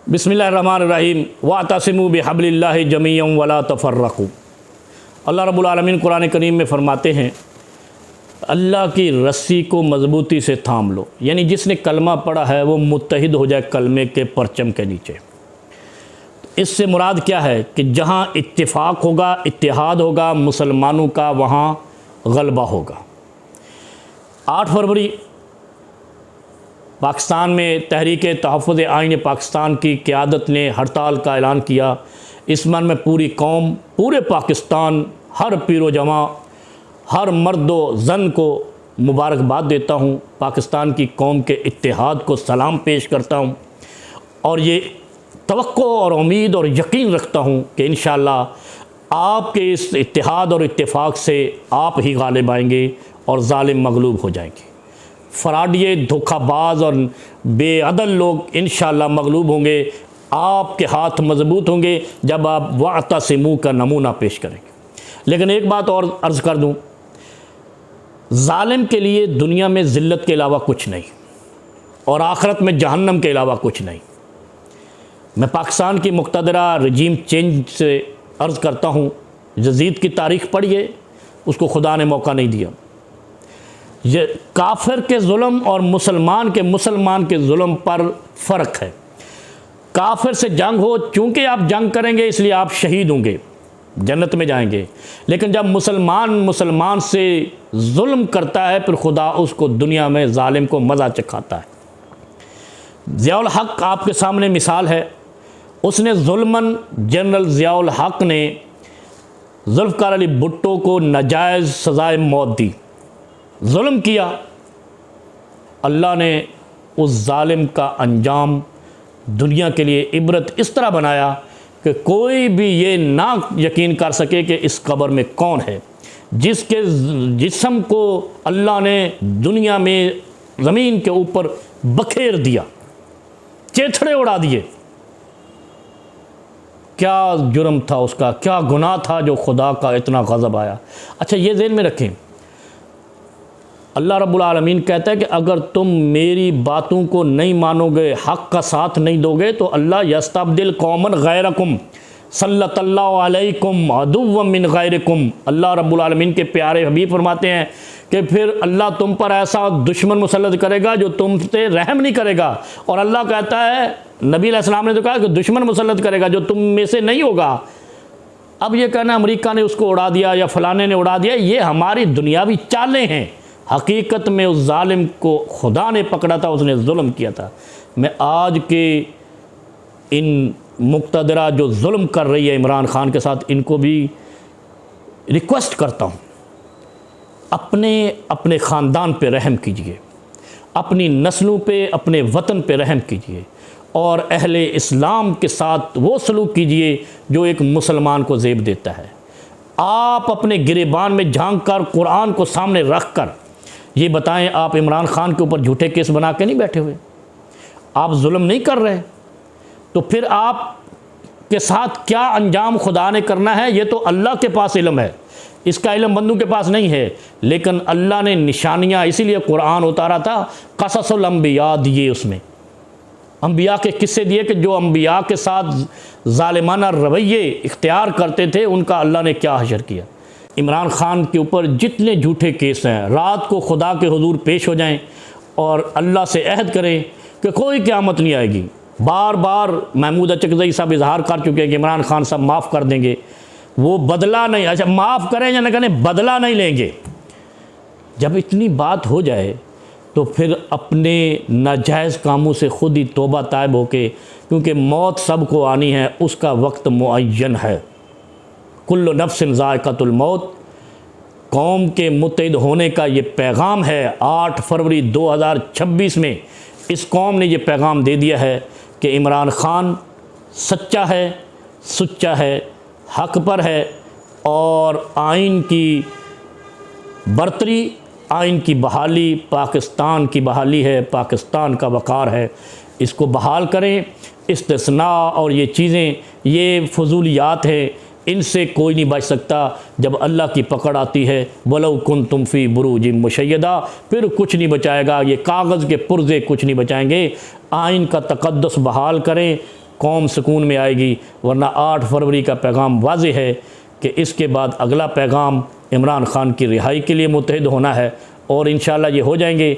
बिस्मिल्लाहिर्रहमानिर्रहीम वातसिमू बिहब्लिल्लाहि जमीअन वला तफर्रकू। अल्लाह रब्बुल आलमीन कुरान करीम में फ़रमाते हैं, अल्लाह की रस्सी को मज़बूती से थाम लो। यानी जिसने कलमा पढ़ा है वो मुत्तहिद हो जाए कलमे के परचम के नीचे। इससे मुराद क्या है कि जहाँ इत्तिफ़ाक़ होगा, इत्तिहाद होगा मुसलमानों का, वहाँ गलबा होगा। 8 फरवरी पाकिस्तान में तहरीक तहफ़्फ़ुज़ आईन पाकिस्तान की क़यादत ने हड़ताल का ऐलान किया। इस मन में पूरी कौम, पूरे पाकिस्तान, हर पीरो जवां, हर मर्द व ज़न को मुबारकबाद देता हूँ। पाकिस्तान की कौम के इत्तेहाद को सलाम पेश करता हूँ और ये तवक्को और उम्मीद और यकीन रखता हूँ कि इंशाअल्लाह आपके इस इत्तेहाद और इत्तेफाक से आप ही गालिब आएंगे और ज़ालिम मगलूब हो जाएंगे। फ़राडिये, धोखाबाज और बेअदल लोग इंशाअल्लाह मगलूब होंगे। आपके हाथ मजबूत होंगे जब आप वातसिमू का नमूना पेश करेंगे। लेकिन एक बात और अर्ज़ कर दूँ, ज़ालिम के लिए दुनिया में ज़िल्लत के अलावा कुछ नहीं और आखिरत में जहन्नम के अलावा कुछ नहीं। मैं पाकिस्तान की मुक़्तदरा रजीम चेंज से अर्ज़ करता हूँ, यज़ीद की तारीख़ पढ़िए, उसको खुदा ने मौका नहीं दिया। ये काफिर के जुल्म और मुसलमान के जुल्म पर फ़र्क है। काफिर से जंग हो, चूँकि आप जंग करेंगे इसलिए आप शहीद होंगे, जन्नत में जाएंगे। लेकिन जब मुसलमान से जुल्म करता है फिर खुदा उसको दुनिया में ज़ालिम को मज़ा चखाता है। ज़ियाउल हक़ आपके सामने मिसाल है। उसने जुल्मन जनरल ज़ियाउल हक़ ने ज़ुल्फ़िकार अली भुट्टो को नाजायज़ सज़ाए मौत दी, जुल्म किया। अल्लाह ने उस ज़ालिम का अंजाम दुनिया के लिए इबरत इस तरह बनाया कि कोई भी ये ना यकीन कर सके कि इस कब्र में कौन है, जिसके जिस्म को अल्लाह ने दुनिया में ज़मीन के ऊपर बखेर दिया, चेथड़े उड़ा दिए। क्या जुर्म था उसका, क्या गुनाह था जो खुदा का इतना गज़ब आया। अच्छा, ये ज़हन में रखें, अल्लाह रब्बुल आलमीन कहता है कि अगर तुम मेरी बातों को नहीं मानोगे, हक़ का साथ नहीं दोगे तो अल्लाह यस्तब्दिल कौमन गैरकुम सल्लल्लाहु अलैकुम अदुव्वम मिन गैरिकुम। अल्लाह रब्बुल आलमीन के प्यारे हबीब फरमाते हैं कि फिर अल्लाह तुम पर ऐसा दुश्मन मुसल्लत करेगा जो तुमसे रहम नहीं करेगा। और अल्लाह कहता है, नबी अलैहिस्सलाम ने तो कहा कि दुश्मन मुसल्लत करेगा जो तुम में से नहीं होगा। अब ये कहना अमेरिका ने उसको उड़ा दिया या फ़लाने ने उड़ा दिया, ये हमारी दुनियावी चालें हैं। हकीकत में उस ज़ालिम को खुदा ने पकड़ा था, उसने जुल्म किया था। मैं आज के इन मुक़्तदरा जो जुल्म कर रही है इमरान ख़ान के साथ, इनको भी रिक्वेस्ट करता हूँ, अपने ख़ानदान पे रहम कीजिए, अपनी नस्लों पे, अपने वतन पे रहम कीजिए और अहले इस्लाम के साथ वो सलूक कीजिए जो एक मुसलमान को ज़ेब देता है। आप अपने गिरेबान में झांक कर, कुरान को सामने रख कर ये बताएं, आप इमरान ख़ान के ऊपर झूठे केस बना के नहीं बैठे हुए, आप जुल्म नहीं कर रहे, तो फिर आप के साथ क्या अंजाम खुदा ने करना है ये तो अल्लाह के पास इल्म है, इसका इल्म बंदों के पास नहीं है। लेकिन अल्लाह ने निशानियाँ, इसीलिए कुरान उतारा था, क़ससुल अंबिया दिए, उसमें अंबिया के किस्से दिए कि जो अंबिया के साथ ज़ालिमाना रवैये इख्तियार करते थे उनका अल्लाह ने क्या हशर किया। इमरान ख़ान के ऊपर जितने झूठे केस हैं, रात को खुदा के हुजूर पेश हो जाएं और अल्लाह से अहद करें कि कोई क़यामत नहीं आएगी। बार बार महमूद अचकज़ई साहब इजहार कर चुके हैं कि इमरान ख़ान साहब माफ़ कर देंगे, वो बदला नहीं, अच्छा माफ़ करें या न करें, बदला नहीं लेंगे। जब इतनी बात हो जाए तो फिर अपने नाजायज़ कामों से ख़ुद ही तौबा तायब होके, क्योंकि मौत सबको आनी है, उसका वक्त मुअय्यन है। कुल्लु नफ्सिन ज़ाइक़तुल मौत, कौम के मुत्तहिद होने का ये पैगाम है। 8 फरवरी 2026 में इस कौम ने ये पैगाम दे दिया है कि इमरान ख़ान सच्चा है, सुच्चा है, हक़ पर है और आइन की बरतरी, आइन की बहाली पाकिस्तान की बहाली है, पाकिस्तान का वक़ार है, इसको बहाल करें। इस्तिस्ना और ये चीज़ें, ये फजूलियात हैं, इनसे कोई नहीं बच सकता। जब अल्लाह की पकड़ आती है, वलौ कुन्तुम फ़ी बुरूजिन मुशय्यदा, फिर कुछ नहीं बचाएगा, ये कागज़ के पुर्ज़े कुछ नहीं बचाएंगे। आइन का तक़द्दुस बहाल करें, कौम सुकून में आएगी, वरना 8 फरवरी का पैगाम वाज़ेह है कि इसके बाद अगला पैगाम इमरान ख़ान की रिहाई के लिए मुत्तहिद होना है, और इंशाअल्लाह ये हो जाएंगे।